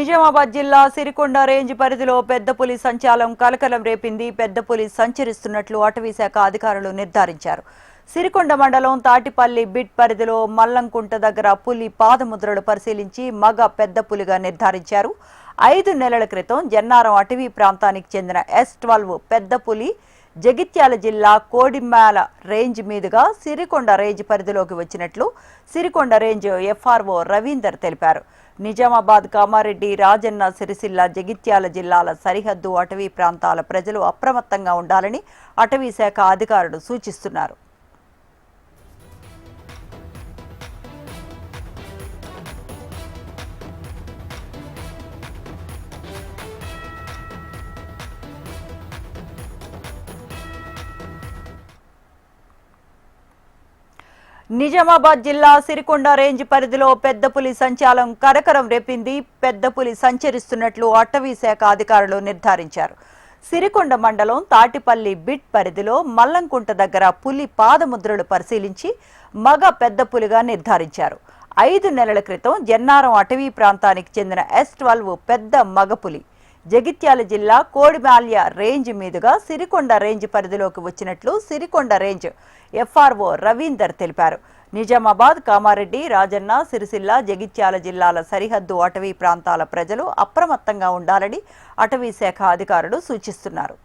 నిజామాబాద్ జిల్లా సిరికొండ రేంజ్ పరిధిలో పెద్ద పులి సంచారం కలకలం రేపింది. పెద్ద పులి సంచరిస్తున్నట్లు అటవీ శాఖ అధికారులు నిర్ధారించారు. సిరికొండ మండలం తాటిపల్లి బిట్ పరిధిలో మల్లంకుంట దగ్గర పులి పాదముద్రలు పరిశీలించి మగ పెద్ద పులిగా నిర్ధారించారు. 5 నెలల క్రితం జన్నారం అటవీ ప్రాంతానికి చెందిన S12 పెద్ద పులి జగిత్యాల జిల్లా కోడిమ్యాల రేంజ్ మీదుగా సిరికొండ రేంజ్ పరిధిలోకి వచ్చినట్లు సిరికొండ రేంజ్ FRO రవీందర్ తెలిపారు. నిజామాబాద్, కామారెడ్డి, రాజన్న సిరిసిల్ల, జగిత్యాల జిల్లాల సరిహద్దు అటవీ ప్రాంతాల ప్రజలు అప్రమత్తంగా ఉండాలని అటవీ శాఖ అధికారులు సూచిస్తున్నారు. నిజామాబాద్ జిల్లా సిరికొండ రేంజ్ పరిధిలో పెద్ద పులి సంచారం కరకరం రేపింది. పెద్ద పులి సంచరిస్తున్నట్లు అటవీ శాఖ అధికారులు నిర్ధారించారు. సిరికొండ మండలం తాటిపల్లి బిట్ పరిధిలో మల్లంకుంట దగ్గర పులి పాదముద్రలు పరిశీలించి మగ పెద్ద పులిగా నిర్ధారించారు. 5 నెలల క్రితం జన్నారం అటవీ ప్రాంతానికి చెందిన S12 పెద్ద మగ పులి జగిత్యాల జిల్లా కోడిమాల్య రేంజ్ మీదుగా సిరికొండ రేంజ్ పరిధిలోకి వచ్చినట్లు సిరికొండ రేంజ్ FRO రవీందర్ తెలిపారు. నిజామాబాద్, కామారెడ్డి, రాజన్న సిరిసిల్ల, జగిత్యాల జిల్లాల సరిహద్దు అటవీ ప్రాంతాల ప్రజలు అప్రమత్తంగా ఉండాలని అటవీ శాఖ అధికారులు సూచిస్తున్నారు.